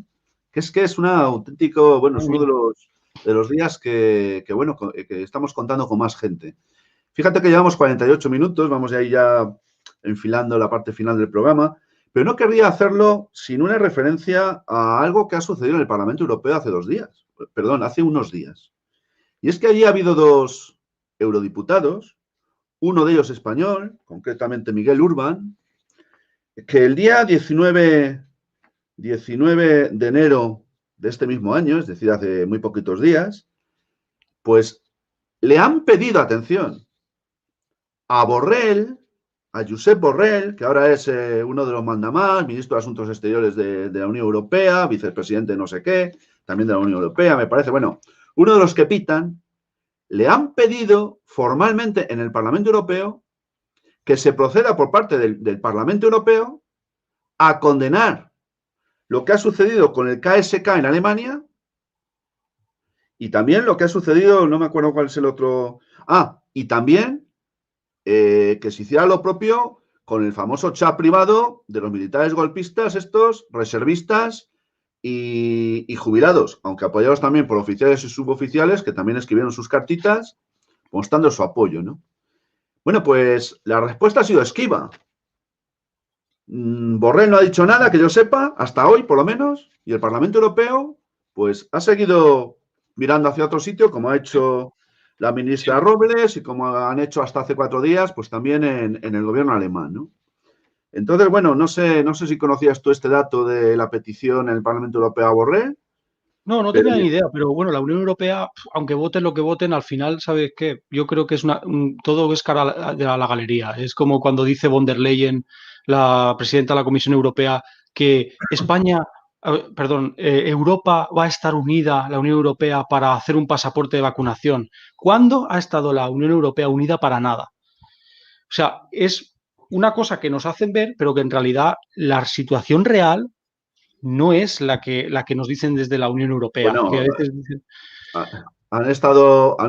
Que es un auténtico, bueno, es uno de los días bueno, que estamos contando con más gente. Fíjate que llevamos 48 minutos, vamos a ir ya enfilando la parte final del programa, pero no querría hacerlo sin una referencia a algo que ha sucedido en el Parlamento Europeo hace 2 días, perdón, hace unos días. Y es que allí ha habido dos eurodiputados, uno de ellos español, concretamente Miguel Urbán, que el día 19 de enero de este mismo año, es decir, hace muy poquitos días, pues le han pedido atención a Borrell, a Josep Borrell, que ahora es uno de los mandamás, ministro de Asuntos Exteriores de la Unión Europea, vicepresidente no sé qué, también de la Unión Europea, me parece, bueno, uno de los que pitan, le han pedido formalmente en el Parlamento Europeo que se proceda por parte del Parlamento Europeo a condenar lo que ha sucedido con el KSK en Alemania y también lo que ha sucedido, no me acuerdo cuál es el otro, y también que se hiciera lo propio con el famoso chat privado de los militares golpistas, estos reservistas y jubilados, aunque apoyados también por oficiales y suboficiales que también escribieron sus cartitas mostrando su apoyo, ¿no? Bueno, pues la respuesta ha sido esquiva. Borrell no ha dicho nada que yo sepa, hasta hoy por lo menos, y el Parlamento Europeo pues ha seguido mirando hacia otro sitio, como ha hecho la ministra Robles y como han hecho hasta hace 4 días, pues también en el gobierno alemán, ¿no? Entonces, bueno, no sé si conocías tú este dato de la petición en el Parlamento Europeo a Borrell, No, no pero tenía ni idea, pero bueno, la Unión Europea, aunque voten lo que voten, al final, ¿sabes qué? Yo creo que es todo es cara a la galería. Es como cuando dice von der Leyen, la presidenta de la Comisión Europea, que Europa va a estar unida, la Unión Europea, para hacer un pasaporte de vacunación. ¿Cuándo ha estado la Unión Europea unida para nada? O sea, es una cosa que nos hacen ver, pero que en realidad la situación real no es la que nos dicen desde la Unión Europea. Que Bueno, a veces dicen, han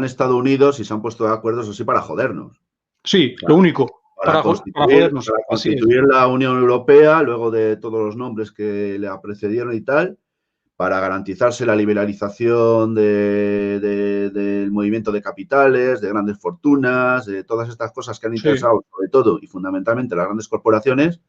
estado unidos y se han puesto de acuerdo, eso sí, para jodernos. sí, O sea, lo único, para para jodernos. para Así es. constituir la Unión Europea, luego de todos los nombres que le precedieron y tal, para garantizarse la liberalización del movimiento de capitales, de grandes fortunas, de todas estas cosas que han Sí, interesado sobre todo y fundamentalmente las grandes corporaciones.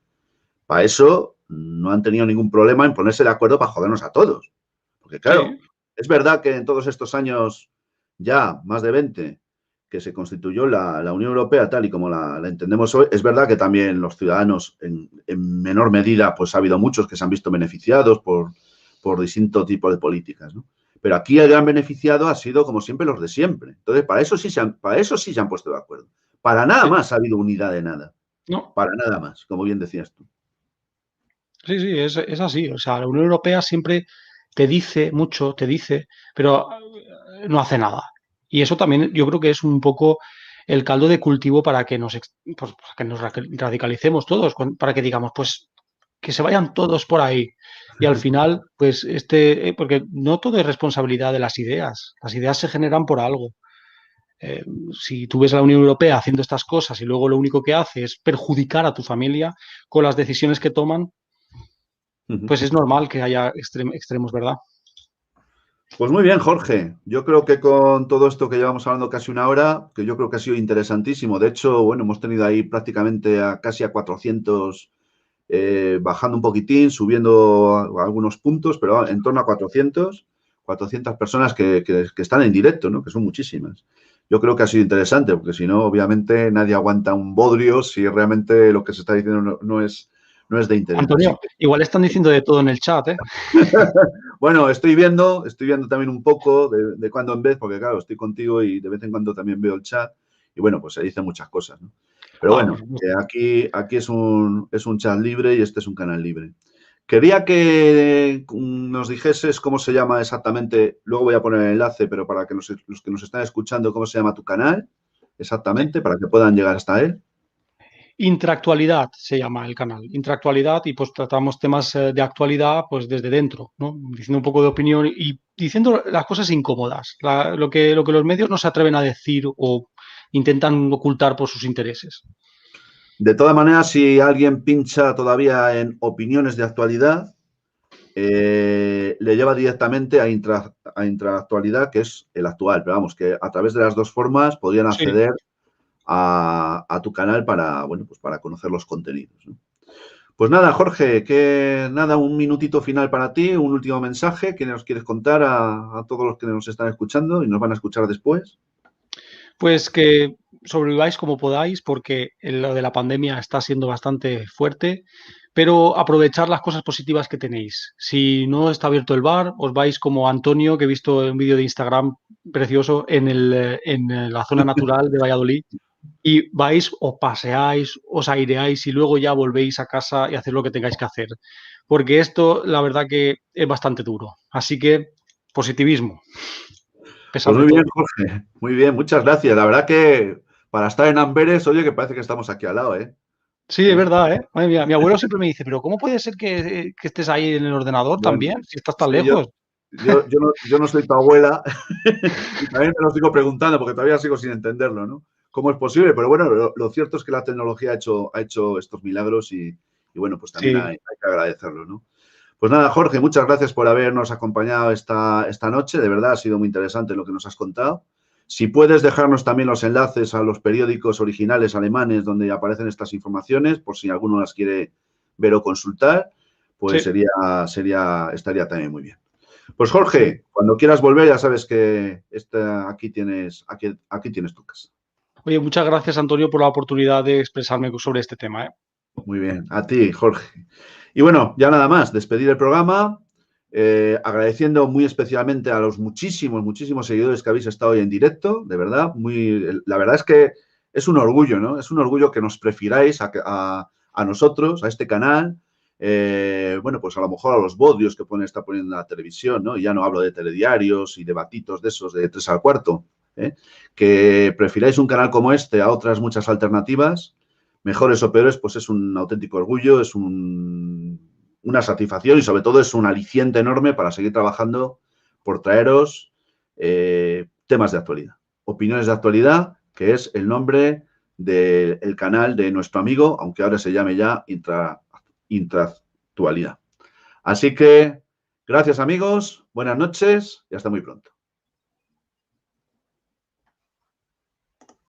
Para eso no han tenido ningún problema en ponerse de acuerdo para jodernos a todos. Porque claro, sí, es verdad que en todos estos años, ya más de 20, que se constituyó la Unión Europea tal y como la entendemos hoy, es verdad que también los ciudadanos en menor medida, pues ha habido muchos que se han visto beneficiados por distinto tipo de políticas, ¿no? Pero aquí el gran beneficiado ha sido, como siempre, los de siempre. Entonces, para eso sí se han puesto de acuerdo. Para nada sí. más ha habido unidad de nada. No, Para nada más, como bien decías tú. sí, sí, es así. O sea, la Unión Europea siempre te dice mucho, te dice, pero no hace nada. Y eso también yo creo que es un poco el caldo de cultivo para que pues, para que nos radicalicemos todos, para que digamos, pues que se vayan todos por ahí. Y al final, pues porque no todo es responsabilidad de las ideas se generan por algo. Eh, si tú ves a la Unión Europea haciendo estas cosas y luego lo único que hace es perjudicar a tu familia con las decisiones que toman, pues es normal que haya extremos, ¿verdad? Pues muy bien, Jorge. Yo creo que con todo esto que llevamos hablando casi una hora, que yo creo que ha sido interesantísimo. De hecho, bueno, hemos tenido ahí prácticamente casi a 400, bajando un poquitín, subiendo algunos puntos, pero en torno a 400 personas que están en directo, ¿no? Que son muchísimas. Yo creo que ha sido interesante, porque si no, obviamente nadie aguanta un bodrio si realmente lo que se está diciendo no es de interés. Así Antonio, que igual están diciendo de todo en el chat, ¿eh? bueno, estoy viendo también un poco de cuando en vez, porque claro, estoy contigo y de vez en cuando también veo el chat y bueno, pues se dicen muchas cosas, ¿no? Pero Ah, por bueno, supuesto. aquí es un chat libre y este es un canal libre. Quería que nos dijeses cómo se llama exactamente, luego voy a poner el enlace, pero para que los que nos están escuchando, cómo se llama tu canal exactamente, para que puedan llegar hasta él. Intractualidad se llama el canal. Intractualidad y pues tratamos temas de actualidad pues desde dentro, ¿no? Diciendo un poco de opinión y diciendo las cosas incómodas, lo que los medios no se atreven a decir o intentan ocultar por sus intereses. De todas maneras, si alguien pincha todavía en opiniones de actualidad, le lleva directamente a Intraactualidad, que es el actual. Pero vamos, que a través de las dos formas podrían Sí. acceder a tu canal para, bueno, pues para conocer los contenidos, ¿no? Pues nada, Jorge, un minutito final para ti, un último mensaje que nos quieres contar a todos los que nos están escuchando y nos van a escuchar después. Pues que sobreviváis como podáis, porque lo de la pandemia está siendo bastante fuerte, pero aprovechar las cosas positivas que tenéis. Si no está abierto el bar, os vais como Antonio, que he visto un vídeo de Instagram precioso en la zona natural de Valladolid, y vais, os paseáis, os aireáis y luego ya volvéis a casa y hacéis lo que tengáis que hacer. Porque esto, la verdad que es bastante duro. Así que positivismo, a pesar Pues de muy bien, todo. Jorge, muy bien, muchas gracias. La verdad que para estar en Amberes, oye, que parece que estamos aquí al lado, ¿eh? Sí, es verdad, ¿eh? Madre mía, mi abuelo siempre me dice, pero ¿cómo puede ser que estés ahí en el ordenador Bueno, también, si estás tan sí, lejos? yo no soy tu abuela y también me lo sigo preguntando porque todavía sigo sin entenderlo, ¿no? ¿Cómo es posible? Pero bueno, lo cierto es que la tecnología ha hecho estos milagros y bueno, pues también Sí, hay que agradecerlo, ¿no? Pues nada, Jorge, muchas gracias por habernos acompañado esta noche. De verdad, ha sido muy interesante lo que nos has contado. Si puedes dejarnos también los enlaces a los periódicos originales alemanes donde aparecen estas informaciones, por si alguno las quiere ver o consultar, pues sí, estaría también muy bien. Pues Jorge, cuando quieras volver, ya sabes que aquí tienes tu casa. Oye, muchas gracias, Antonio, por la oportunidad de expresarme sobre este tema, ¿eh? Muy bien, a ti, Jorge. Y bueno, ya nada más, despedir el programa, agradeciendo muy especialmente a los muchísimos seguidores que habéis estado hoy en directo, de verdad, la verdad es que es un orgullo, ¿no? Es un orgullo que nos prefiráis a nosotros, a este canal, bueno, pues a lo mejor a los bodios que está poniendo la televisión, ¿no? Y ya no hablo de telediarios y debatitos de esos de 3 al cuarto, ¿eh? Que prefiráis un canal como este a otras muchas alternativas, mejores o peores, pues es un auténtico orgullo, es una satisfacción y sobre todo es un aliciente enorme para seguir trabajando por traeros temas de actualidad, opiniones de actualidad, que es el nombre del canal de nuestro amigo, aunque ahora se llame ya Intraactualidad. Así que, gracias amigos, buenas noches y hasta muy pronto.